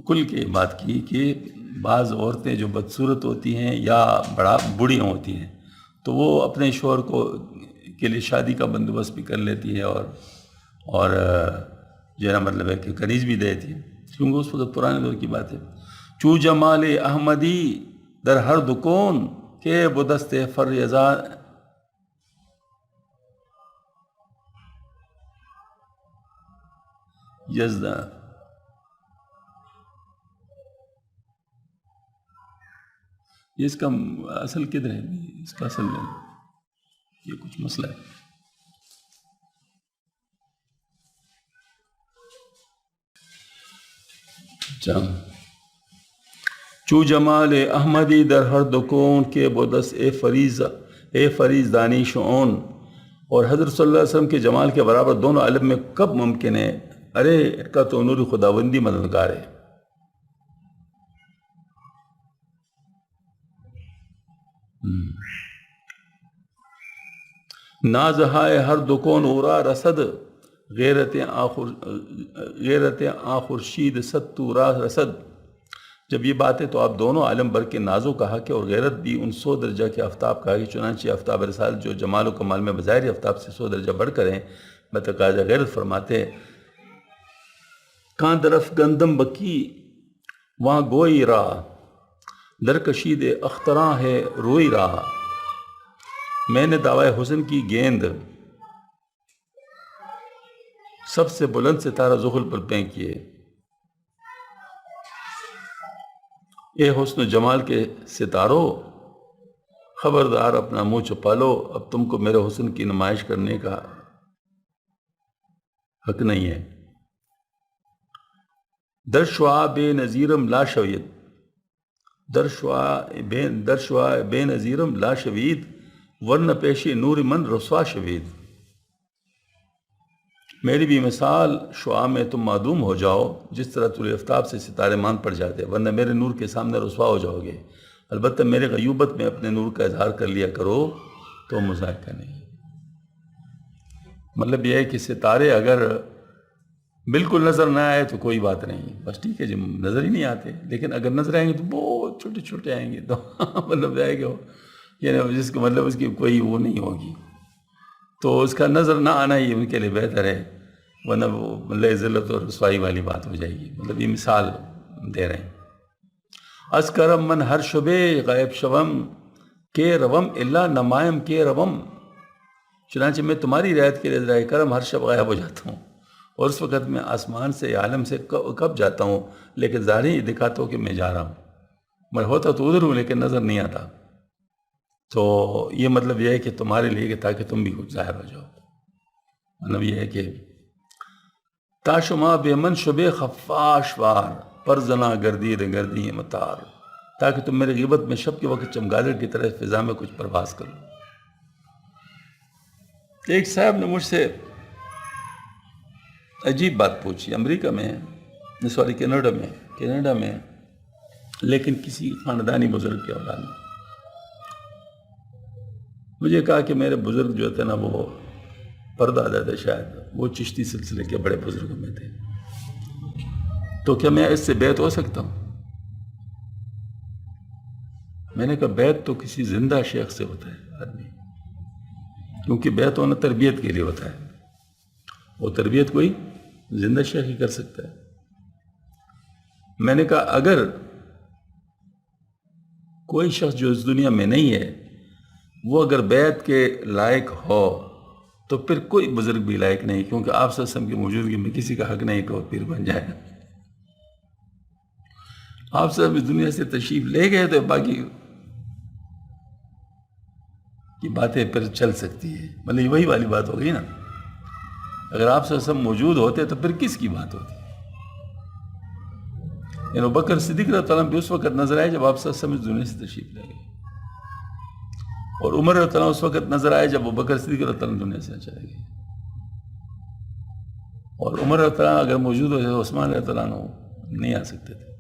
کل کے بات کی کہ بعض عورتیں جو بدصورت ہوتی ہیں یا بوڑھیاں ہوتی ہیں تو وہ اپنے شوہر کے لیے شادی کا بندوبست بھی کر لیتی ہے اور جو ہے نا مطلب ہے کہ کنیز بھی دیتی ہے کیونکہ اس وقت پرانے دور کی بات ہے. چو جمال احمدی در ہر دکون کے بدست فریضا یزدہ. یہ اس کا اصل کدھر ہے. اس کا اصل یہ کچھ مسئلہ ہے. چو جمال احمدی در ہر دکون کے بودس اے فریض دانش اون. اور حضرت صلی اللہ علیہ وسلم کے جمال کے برابر دونوں عالم میں کب ممکن ہے. ارے اس کا تو نور خداوندی مددگار ہے. نازہائے ہر دکون اورا رسد غیرت آخرشید ستو را رسد. جب یہ بات ہے تو آپ دونوں عالم بر کے نازوں کا حق ہے اور غیرت بھی ان 100 درجہ کے آفتاب کا ہے. چنانچہ آفتاب رسالت جو جمال و کمال میں بظاہر آفتاب سے 100 درجہ بڑھ کر ہیں بتقاضا غیرت فرماتے. کان درف گندم بکی وہاں گوئی راہ در کشید اختراں ہے روئی راہ. میں نے دعوی حسن کی گیند سب سے بلند ستارہ زحل پر پھینکیے. اے حسن و جمال کے ستاروں خبردار اپنا منہ چھپا لو. اب تم کو میرے حسن کی نمائش کرنے کا حق نہیں ہے. در شعاع بے نظیرم لا شوید در شعاع بے نظیرم لا شوید ورنہ پیشی نور من رسوا شوید. میری بھی مثال شعاع میں تم معدوم ہو جاؤ جس طرح طلوع آفتاب سے ستارے مان پڑ جاتے ورنہ میرے نور کے سامنے رسوا ہو جاؤ گے. البتہ میرے غیوبت میں اپنے نور کا اظہار کر لیا کرو تو مذاکرہ نہیں. مطلب یہ ہے کہ ستارے اگر بالکل نظر نہ آئے تو کوئی بات نہیں، بس ٹھیک ہے جی، نظر ہی نہیں آتے، لیکن اگر نظر آئیں گے تو بہت چھوٹے چھوٹے آئیں گے، تو مطلب جائے گا یعنی جس کا مطلب اس کی کوئی وہ نہیں ہوگی، تو اس کا نظر نہ آنا ہی ان کے لیے بہتر ہے، ورنہ وہ مطلب ذلت اور رسوائی والی بات ہو جائے گی. مطلب یہ مثال دے رہے ہیں. از کرم من ہر شبے غائب شوم کے روم اللہ نمائم کے روم. چنانچہ میں تمہاری رعایت کے لیے ذرائع کرم ہر شب غائب ہو جاتا ہوں، اور اس وقت میں آسمان سے عالم سے کب جاتا ہوں، لیکن ظاہر ہی دکھاتا ہوں کہ میں جا رہا ہوں، میں ہوتا تو ادھر ہوں لیکن نظر نہیں آتا. تو یہ مطلب یہ ہے کہ تمہارے لیے کہ تاکہ تم بھی کچھ ظاہر ہو جاؤ. مطلب یہ ہے کہ تاشما بے من شبے خفاش وار پر زنا گردی متار، تاکہ تم میرے غیبت میں شب کے وقت چمگادڑ کی طرح فضا میں کچھ پرواز کرو. ایک صاحب نے مجھ سے عجیب بات پوچھی، امریکہ میں سوری کینیڈا میں لیکن کسی خاندانی بزرگ کے اولاد میں. مجھے کہا کہ میرے بزرگ جو تھے نا وہ پردادا تھے، شاید وہ چشتی سلسلے کے بڑے بزرگوں میں تھے، تو کیا میں اس سے بیعت ہو سکتا ہوں؟ میں نے کہا بیعت تو کسی زندہ شیخ سے ہوتا ہے آدمی، کیونکہ بیعت ہونا تربیت کے لیے ہوتا ہے، وہ تربیت کوئی زندہ شیخ ہی کر سکتا ہے. میں نے کہا اگر کوئی شخص جو اس دنیا میں نہیں ہے وہ اگر بیعت کے لائق ہو تو پھر کوئی بزرگ بھی لائق نہیں، کیونکہ آپ صلی اللہ علیہ وسلم کی موجودگی میں کسی کا حق نہیں کہ وہ پیر بن جائے. آپ صلی اللہ علیہ وسلم اس دنیا سے تشریف لے گئے تو باقی کی باتیں پھر چل سکتی ہے. مطلب وہی والی بات ہو گئی نا، اگر آپ صلی اللہ علیہ وسلم موجود ہوتے تو پھر کس کی بات ہوتی؟ یعنی بکر صدیق رضی اللہ عنہ بھی اس وقت نظر آئے جب آپ صلی اللہ علیہ وسلم اس دنیا سے تشریف لے گئے، اور عمر رضی اللہ عنہ اس وقت نظر آئے جب وہ بکر صدیق رضی اللہ عنہ دنیا سے چلے گئے، اور عمر رضی اللہ عنہ اگر موجود ہوتے تو عثمان رضی اللہ عنہ نہیں آ سکتے تھے.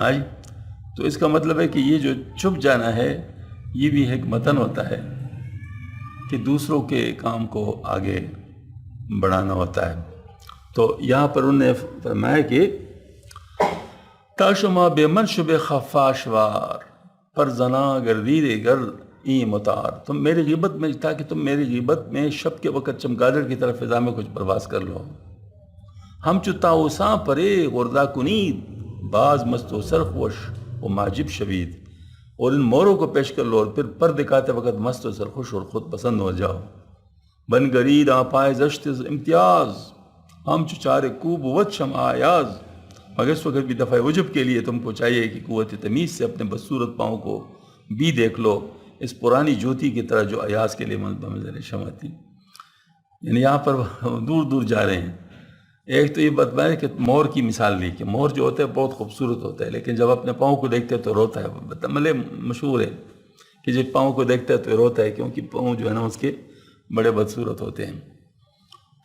آج تو اس کا مطلب ہے کہ یہ جو چھپ جانا ہے یہ بھی ایک متن ہوتا ہے کہ دوسروں کے کام کو آگے بڑھانا ہوتا ہے. تو یہاں پر انہوں نے فرمایا کہ تاشما بے من شب خفاشوار پر زنا گردید گرد ای متار. تم میری غیبت میں تاکہ تم میری غیبت میں شب کے وقت چمگادڑ کی طرف فضا میں کچھ پرواز کر لو. ہم چتاؤساں پرے غردہ کنید باز مست و سرخوش و ماجب شوید. اور ان موروں کو پیش کر لو اور پھر پر دکھاتے وقت مست و سرخوش اور خود پسند ہو جاؤ. بن گرید آپائے زشت امتیاز ہم چچارے کوب وت شم آیاز. مگر اس وقت بھی دفعہ عجب کے لیے تم کو چاہیے کہ قوت تمیز سے اپنے بدصورت پاؤں کو بھی دیکھ لو، اس پرانی جوتی کی طرح جو ایاز کے لیے منظر شمع تھی. یعنی یہاں پر دور دور جا رہے ہیں. ایک تو یہ بتایا کہ مور کی مثال لی کہ مور جو ہوتا ہے بہت خوبصورت ہوتا ہے، لیکن جب اپنے پاؤں کو دیکھتے ہے تو روتا ہے. مطلب مشہور ہے کہ جب پاؤں کو دیکھتا ہے تو روتا ہے، کیونکہ پاؤں جو ہے نا اس کے بڑے بدصورت ہوتے ہیں،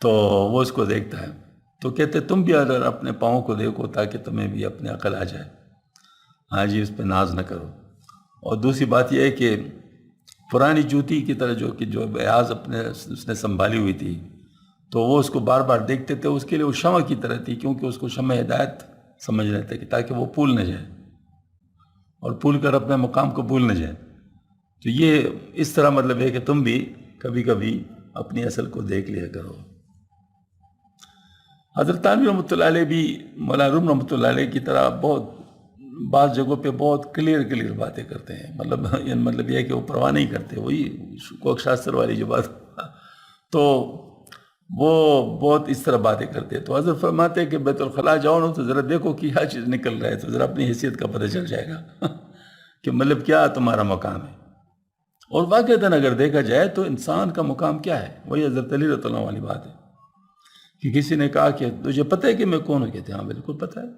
تو وہ اس کو دیکھتا ہے. تو کہتے تم بھی اگر اپنے پاؤں کو دیکھو تاکہ تمہیں بھی اپنے عقل آ جائے. ہاں جی، اس پہ ناز نہ کرو. اور دوسری بات یہ ہے کہ پرانی جوتی کی طرح جو بیاض اپنے اس نے سنبھالی ہوئی تھی تو وہ اس کو بار بار دیکھتے تھے، اس کے لیے وہ شمع کی طرح تھی، کیونکہ اس کو شمع ہدایت سمجھ رہے تھے کہ تاکہ وہ پھول نہ جائے اور پھول کر اپنے مقام کو بھول نہ جائے. تو یہ اس طرح مطلب ہے کہ تم بھی کبھی کبھی اپنی اصل کو دیکھ لیا کرو. حضرت تھانوی رحمۃ اللہ علیہ بھی مولانا روم رحمۃ اللہ علیہ کی طرح بہت بعض جگہوں پہ بہت کلیئر باتیں کرتے ہیں. مطلب یہ ہے کہ وہ پرواہ نہیں کرتے، وہی کوک شاستر والی جو بات، تو وہ بہت اس طرح باتیں کرتے ہیں. تو حضرت فرماتے ہیں کہ بیت الخلاء جاؤ نا تو ذرا دیکھو کہ کیا چیز نکل رہا ہے، تو ذرا اپنی حیثیت کا پتہ چل جائے گا کہ مطلب کیا تمہارا مقام ہے. اور واقعتاً اگر دیکھا جائے تو انسان کا مقام کیا ہے، وہی حضرت علی رضی اللہ والی بات ہے کہ کسی نے کہا کہ تجھے پتہ ہے کہ میں کون ہوں؟ کہتے ہیں ہاں بالکل پتہ ہے.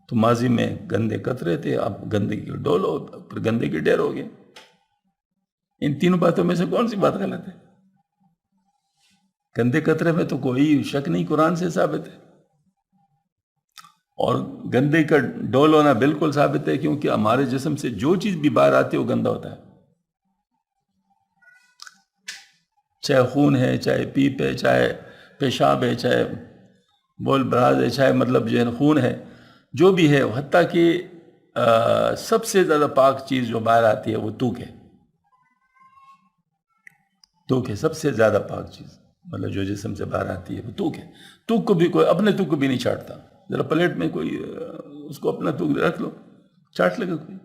تو ماضی میں گندے قطرے تھے، اب گندگی کی ڈول ہو، پھر گندے کی ڈیر ہو گئے. ان تینوں باتوں میں سے کون سی بات غلط ہے؟ گندے قطرے میں تو کوئی شک نہیں، قرآن سے ثابت ہے، اور گندے کا ڈول ہونا بالکل ثابت ہے، کیونکہ ہمارے جسم سے جو چیز بھی باہر آتی ہے وہ گندا ہوتا ہے. چاہے خون ہے، چاہے پیپ ہے، چاہے پیشاب ہے، چاہے بول براز ہے، چاہے مطلب جو ہے خون ہے، جو بھی ہے، حتیٰ کہ سب سے زیادہ پاک چیز جو باہر آتی ہے وہ توک ہے. توک ہے سب سے زیادہ پاک چیز، مطلب جو جسم سے باہر آتی ہے وہ توک ہے. توک کو بھی کوئی اپنے توک کو بھی نہیں چاٹتا. ذرا پلیٹ میں کوئی اس کو اپنا توک رکھ لو، چاٹ لگا کوئی؟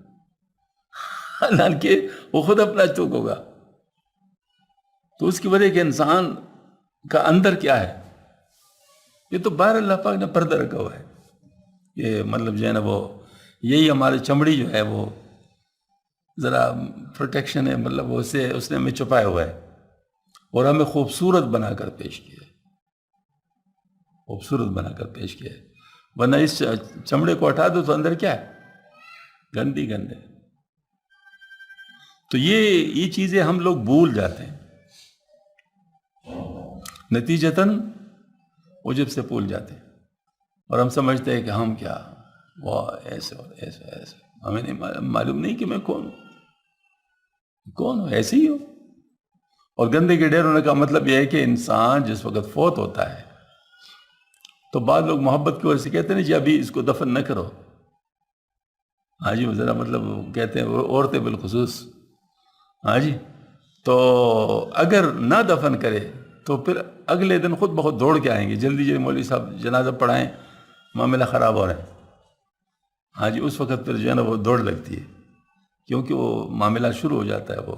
حالانکہ وہ خود اپنا توک ہوگا. تو اس کی وجہ کہ انسان کا اندر کیا ہے، یہ تو باہر اللہ پاک نے پردہ رکھا ہوا ہے. یہ مطلب جو ہے نا وہ یہی ہماری چمڑی جو ہے وہ ذرا پروٹیکشن ہے، مطلب اس نے ہمیں چھپایا ہوا ہے اور ہمیں خوبصورت بنا کر پیش کیا ہے، خوبصورت بنا کر پیش کیا ہے. ورنہ اس چمڑے کو ہٹا دو تو اندر کیا ہے؟ گندی گندے. تو یہ چیزیں ہم لوگ بھول جاتے ہیں، نتیجتاً عجب سے بھول جاتے ہیں، اور ہم سمجھتے ہیں کہ ہم کیا، وہ ایسے اور ایسے ایسے. ہمیں نہیں معلوم نہیں کہ میں کون ہوں، ایسے ہی ہوں. اور گندے کے ڈھیر ہونے کا مطلب یہ ہے کہ انسان جس وقت فوت ہوتا ہے تو بعض لوگ محبت کی وجہ سے کہتے ہیں جی ابھی اس کو دفن نہ کرو. ہاں جی، ذرا مطلب کہتے ہیں عورتیں بالخصوص، ہاں جی، تو اگر نہ دفن کرے تو پھر اگلے دن خود بخود دوڑ کے آئیں گے، جلدی جلدی مولوی صاحب جنازہ پڑھائیں، معاملہ خراب ہو رہا ہے. ہاں جی، اس وقت پھر جو ہے نا وہ دوڑ لگتی ہے، کیونکہ وہ معاملہ شروع ہو جاتا ہے، وہ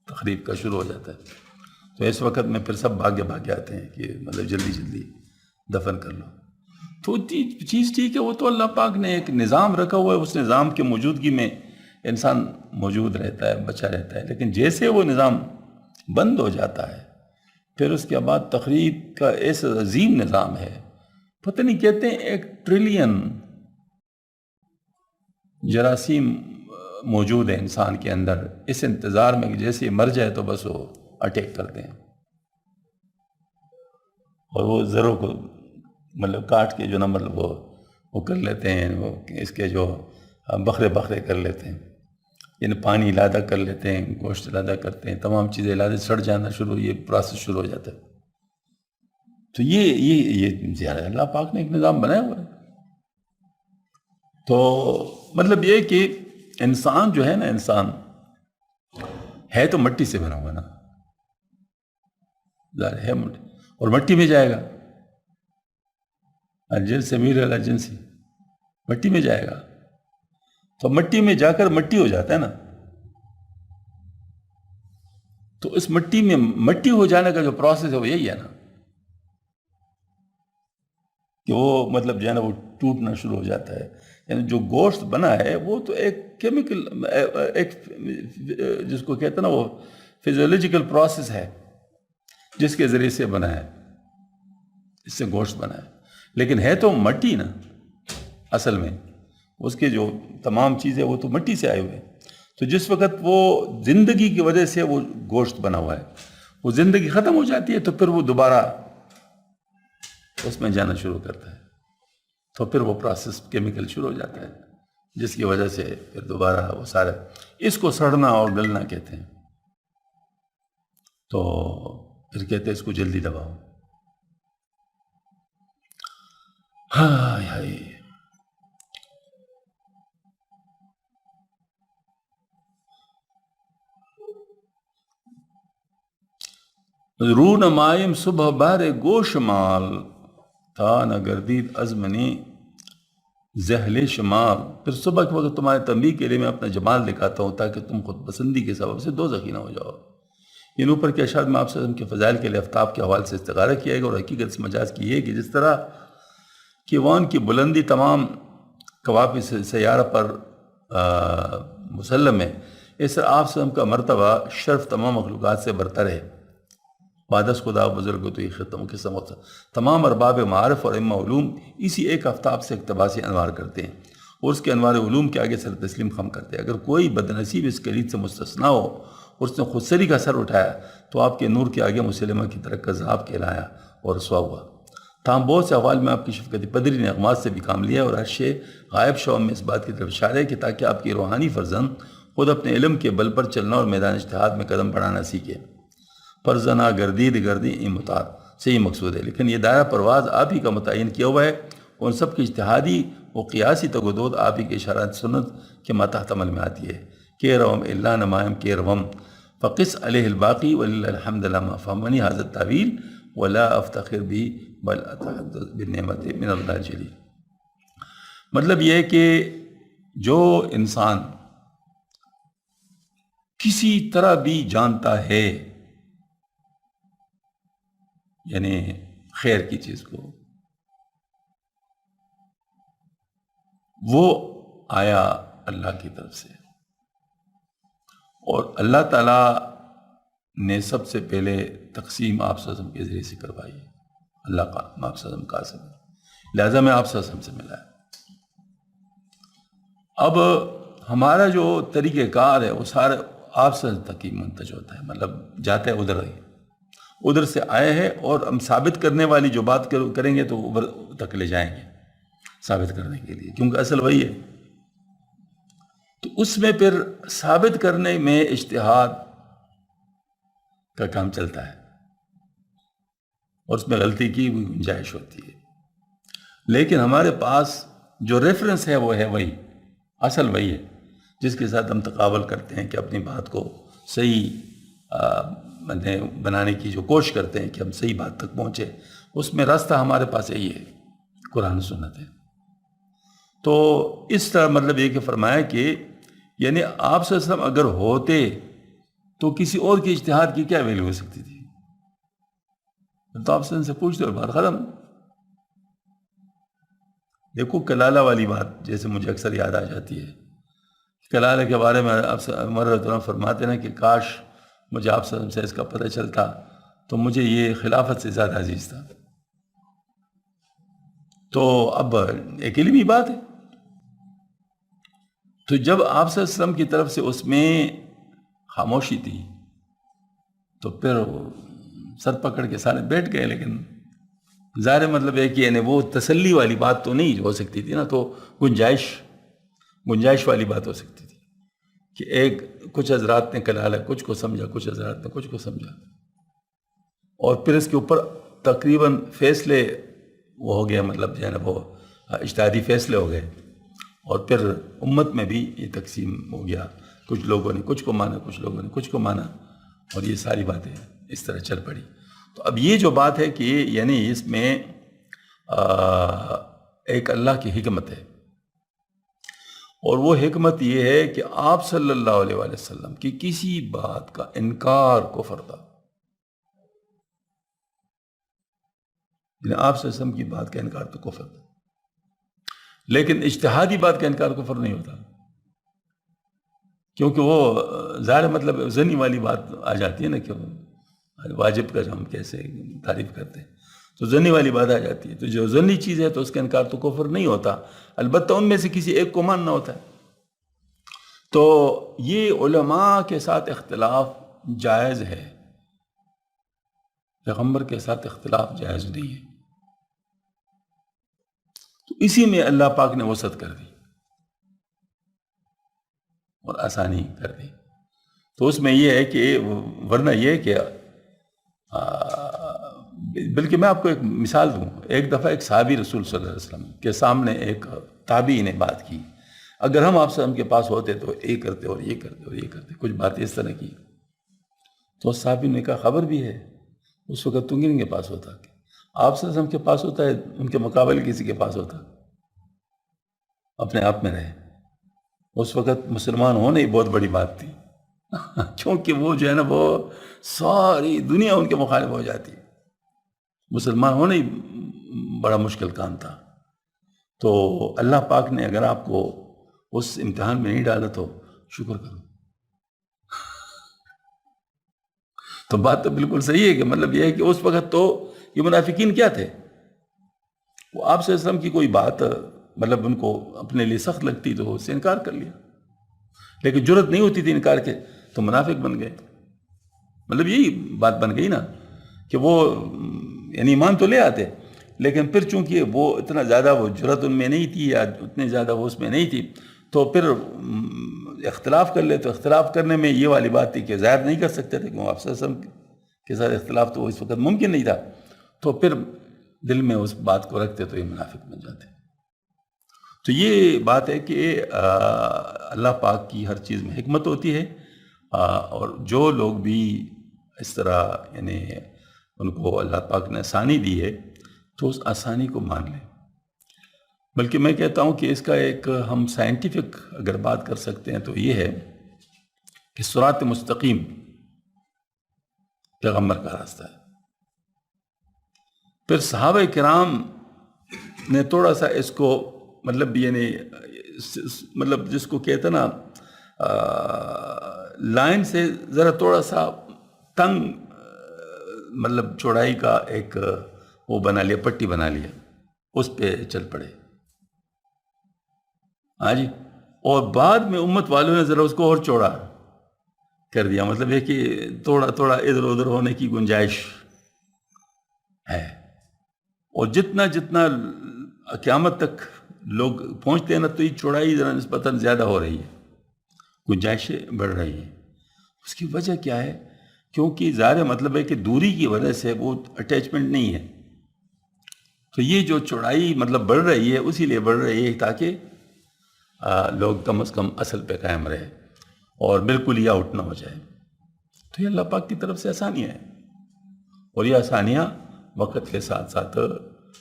تقریب کا شروع ہو جاتا ہے. تو اس وقت میں پھر سب بھاگے آتے ہیں کہ مطلب جلدی جلدی دفن کر لو. تو چیز ٹھیک ہے، وہ تو اللہ پاک نے ایک نظام رکھا ہوا ہے، اس نظام کے موجودگی میں انسان موجود رہتا ہے، بچا رہتا ہے. لیکن جیسے وہ نظام بند ہو جاتا ہے پھر اس کے بعد تقریب کا ایسا عظیم نظام ہے، پتہ نہیں کہتے ہیں 1 ٹریلین جراثیم موجود ہے انسان کے اندر، اس انتظار میں کہ جیسے مر جائے تو بس وہ اٹیک کرتے ہیں اور وہ ذروں کو مطلب کاٹ کے جو نا مطلب وہ کر لیتے ہیں، وہ اس کے جو بکھرے کر لیتے ہیں، یعنی پانی علادہ کر لیتے ہیں، گوشت علادہ کرتے ہیں، تمام چیزیں علادہ، سڑ جانا شروع، یہ پروسیس شروع ہو جاتا ہے. تو یہ زیادہ اللہ پاک نے ایک نظام بنایا ہوا ہے. تو مطلب یہ کہ انسان جو ہے نا، انسان ہے تو مٹی سے بنا ہوا نا، ظاہر ہے مٹی، اور مٹی میں جائے گا. الجنس امیر علی الجنسی، مٹی میں جائے گا. تو مٹی میں جا کر مٹی ہو جاتا ہے نا. تو اس مٹی میں مٹی ہو جانے کا جو پروسیس ہے وہ یہی ہے نا، کہ وہ مطلب جو ہے نا وہ ٹوٹنا شروع ہو جاتا ہے. یعنی جو گوشت بنا ہے وہ تو ایک کیمیکل، ایک جس کو کہتے ہیں نا وہ فزیولوجیکل پروسیس ہے جس کے ذریعے سے بنا ہے، اس سے گوشت بنا ہے. لیکن ہے تو مٹی نا اصل میں، اس کے جو تمام چیزیں وہ تو مٹی سے آئے ہوئے. تو جس وقت وہ زندگی کی وجہ سے وہ گوشت بنا ہوا ہے، وہ زندگی ختم ہو جاتی ہے تو پھر وہ دوبارہ اس میں جانا شروع کرتا ہے. تو پھر وہ پروسیس کیمیکل شروع ہو جاتا ہے جس کی وجہ سے پھر دوبارہ وہ سارے، اس کو سڑنا اور گلنا کہتے ہیں. تو پھر کہتے ہیں اس کو جلدی دباؤ. ہائے ہائے، رو نمائم صبح بار گوش مال، تھا نہ گردید عزمنی زہل شمال. پھر صبح کے وقت تمہارے تنبیہ کے لیے میں اپنا جمال دکھاتا ہوں تاکہ تم خود پسندی کے سبب سے دوزخی نہ ہو جاؤ. ان اوپر کے اشعار میں آپ سے کے فضائل کے لیے آفتاب کے حوالے سے استعارہ کیا گیا، اور حقیقت اس مجاز کی ہے کہ جس طرح کیوان کی بلندی تمام کواکب سیارہ پر مسلم ہے، اس طرح آپ سے کا مرتبہ شرف تمام مخلوقات سے برتر ہے. بادس خدا بزرگ تو یہ قسم ہوتا. تمام ارباب معارف اور علم علوم اسی ایک آفتاب سے اقتباسی انوار کرتے ہیں اور اس کے انوار علوم کے آگے سر تسلیم خم کرتے ہیں. اگر کوئی بدنصیب اس قرید سے مستثنا ہو اور اس نے خودسری کا سر اٹھایا تو آپ کے نور کے آگے مسلمہ کی طرح کذاب کہلایا اور رسوا ہوا. تاہم بہت سے احوال میں آپ کی شفقت پدری نے اغماز سے بھی کام لیا، اور ہر شے غائب شعب میں اس بات کی طرف اشارہ ہے کہ تاکہ آپ کی روحانی فرزند خود اپنے علم کے بل پر چلنا اور میدان اجتہاد میں قدم بڑھانا سیکھے. پر زنا گردید گردی امتار، صحیح مقصود ہے، لیکن یہ دائرہ پرواز آپ ہی کا متعین کیا ہوا ہے، ان سب کی اجتہادی و قیاسی تگودود آپ ہی کے اشارات سنت کے ماتحت عمل میں آتی ہے. کہ روم اللہ نمائم کے روم فقص علیہ الباقی وللہ الحمد لما فہمنی حاضر تعویل ولا افتخر بھی بل اتحدث بالنعمت من اللہ جلی. مطلب یہ ہے کہ جو انسان کسی طرح بھی جانتا ہے یعنی خیر کی چیز کو، وہ آیا اللہ کی طرف سے، اور اللہ تعالیٰ نے سب سے پہلے تقسیم آپ صلی اللہ علیہ وسلم کے ذریعے سے کروائی. اللہ کا آپ صلی اللہ علیہ وسلم قاسم ہے، لہٰذا میں آپ صلی اللہ علیہ وسلم سے ملا ہے. اب ہمارا جو طریقہ کار ہے وہ سارے آپ صلی اللہ علیہ وسلم تک ہی منتج ہوتا ہے، مطلب جاتا ہے ادھر سے آئے ہیں، اور ہم ثابت کرنے والی جو بات کریں گے تو اوپر تک لے جائیں گے ثابت کرنے کے لیے، کیونکہ اصل وہی ہے. تو اس میں پھر ثابت کرنے میں اجتہاد کا کام چلتا ہے، اور اس میں غلطی کی ہوئی گنجائش ہوتی ہے. لیکن ہمارے پاس جو ریفرنس ہے وہ ہے وہی، اصل وہی ہے جس کے ساتھ ہم تقابل کرتے ہیں کہ اپنی بات کو صحیح بنانے کی جو کوشش کرتے ہیں کہ ہم صحیح بات تک پہنچے. اس میں راستہ ہمارے پاس یہی ہے، قرآن و سنت ہے. تو اس طرح مطلب یہ کہ فرمایا کہ یعنی آپ صلی اللہ علیہ وسلم اگر ہوتے تو کسی اور کی اجتہاد کی کیا ویلیو ہو سکتی تھی؟ تو آپ سے پوچھتے اور بات ختم. دیکھو کلالہ والی بات جیسے مجھے اکثر یاد آ جاتی ہے. کلالہ کے بارے میں آپ سے عمر رضی اللہ عنہ فرماتے ہیں کہ کاش مجھے آپ سے اس کا پتہ چلتا تو مجھے یہ خلافت سے زیادہ عزیز تھا. تو اب ایک علمی بات ہے. تو جب آپ صلی اللہ علیہ وسلم کی طرف سے اس میں خاموشی تھی تو پھر سر پکڑ کے سارے بیٹھ گئے. لیکن ظاہر مطلب ہے کہ یعنی وہ تسلی والی بات تو نہیں ہو سکتی تھی نا، تو گنجائش والی بات ہو سکتی تھی کہ ایک کچھ حضرات نے کلالہ کچھ کو سمجھا، کچھ حضرات نے کچھ کو سمجھا، اور پھر اس کے اوپر تقریباً فیصلے وہ ہو گیا، مطلب جو ہے نا وہ اجتہادی فیصلے ہو گئے، اور پھر امت میں بھی یہ تقسیم ہو گیا. کچھ لوگوں نے کچھ کو مانا، کچھ لوگوں نے کچھ کو مانا، اور یہ ساری باتیں اس طرح چل پڑی. تو اب یہ جو بات ہے کہ یعنی اس میں ایک اللہ کی حکمت ہے، اور وہ حکمت یہ ہے کہ آپ صلی اللہ علیہ وآلہ وسلم کی کسی بات کا انکار کفر تھا. یعنی آپ صلی اللہ علیہ وسلم کی بات کا انکار تو کفر تھا، لیکن اجتہادی بات کا انکار کفر نہیں ہوتا، کیونکہ وہ ظاہر مطلب ظنی والی بات آ جاتی ہے نا کہ واجب کا ہم کیسے تعریف کرتے ہیں، تو ظنی والی بات آ جاتی ہے. تو جو ظنی چیز ہے تو اس کا انکار تو کفر نہیں ہوتا، البتہ ان میں سے کسی ایک کو ماننا ہوتا ہے. تو یہ علماء کے ساتھ اختلاف جائز ہے، پیغمبر کے ساتھ اختلاف جائز نہیں ہے. تو اسی میں اللہ پاک نے وسعت کر دی اور آسانی کر دی. تو اس میں یہ ہے کہ ورنہ یہ کہ بلکہ میں آپ کو ایک مثال دوں. ایک دفعہ ایک صحابی رسول صلی اللہ علیہ وسلم کے سامنے ایک تابعی نے بات کی، اگر ہم آپ سے ہم کے پاس ہوتے تو یہ کرتے اور یہ کرتے اور یہ کرتے، کچھ باتیں اس طرح کی. تو صحابی نے کہا خبر بھی ہے اس وقت تو کن کے پاس ہوتا، آپ صلی اللہ علیہ وسلم کے پاس ہوتا ہے، ان کے مقابلے کسی کے پاس ہوتا، اپنے آپ میں رہے. اس وقت مسلمان ہونا ہی بہت بڑی بات تھی کیونکہ وہ جو ہے نا وہ ساری دنیا ان کے مخالف ہو جاتی. مسلمان ہونا ہی بڑا مشکل کام تھا. تو اللہ پاک نے اگر آپ کو اس امتحان میں نہیں ڈالا تو شکر کرو. تو بات تو بالکل صحیح ہے کہ مطلب یہ ہے کہ اس وقت تو یہ منافقین کیا تھے، وہ آپ صلی اللہ علیہ وسلم کی کوئی بات مطلب ان کو اپنے لیے سخت لگتی تو اس سے انکار کر لیا، لیکن جرت نہیں ہوتی تھی انکار کے تو منافق بن گئے. مطلب یہی بات بن گئی نا کہ وہ یعنی ایمان تو لے آتے، لیکن پھر چونکہ وہ اتنا زیادہ وہ جرت ان میں نہیں تھی یا اتنے زیادہ وہ اس میں نہیں تھی، تو پھر اختلاف کر لے. تو اختلاف کرنے میں یہ والی بات تھی کہ ظاہر نہیں کر سکتے تھے کہ وہ آپ صلی اللہ علیہ وسلم کے ساتھ اختلاف تو اس وقت ممکن نہیں تھا. تو پھر دل میں اس بات کو رکھتے تو یہ منافق بن جاتے. تو یہ بات ہے کہ اللہ پاک کی ہر چیز میں حکمت ہوتی ہے، اور جو لوگ بھی اس طرح یعنی ان کو اللہ پاک نے آسانی دی ہے تو اس آسانی کو مان لیں. بلکہ میں کہتا ہوں کہ اس کا ایک ہم سائنٹیفک اگر بات کر سکتے ہیں تو یہ ہے کہ صراط مستقیم پیغمبر کا راستہ ہے. پھر صحابہ کرام نے تھوڑا سا اس کو مطلب یعنی مطلب جس کو کہتے نا لائن سے ذرا تھوڑا سا تنگ مطلب چوڑائی کا ایک وہ بنا لیا، پٹی بنا لیا، اس پہ چل پڑے. ہاں جی. اور بعد میں امت والوں نے ذرا اس کو اور چوڑا کر دیا، مطلب یہ کہ تھوڑا تھوڑا ادھر ادھر ہونے کی گنجائش ہے. اور جتنا جتنا قیامت تک لوگ پہنچتے ہیں نا تو یہ چوڑائی ذرا نسبتاً زیادہ ہو رہی ہے، گنجائشیں بڑھ رہی ہیں. اس کی وجہ کیا ہے؟ کیونکہ ظاہر مطلب ہے کہ دوری کی وجہ سے وہ اٹیچمنٹ نہیں ہے. تو یہ جو چوڑائی مطلب بڑھ رہی ہے اسی لیے بڑھ رہی ہے تاکہ لوگ کم از کم اصل پہ قائم رہے اور بالکل ہی آؤٹ نہ ہو جائے. تو یہ اللہ پاک کی طرف سے آسانیاں ہیں، اور یہ آسانیاں وقت کے ساتھ ساتھ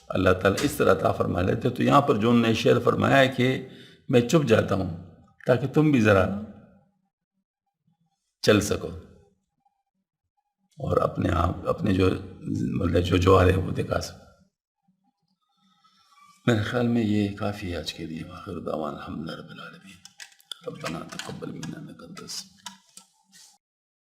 اللہ تعالیٰ اس طرح عطا فرما لیتے. تو یہاں پر جو انہوں نے شعر فرمایا ہے کہ میں چھپ جاتا ہوں تاکہ تم بھی ذرا چل سکو اور اپنے آپ اپنے جو مطلب جو جوہر ہے وہ دکھا سکو. میرے خیال میں یہ کافی ہے آج کے لیے. آخر دعوانا الحمدللہ رب العالمین. ربنا تقبل منا انک انت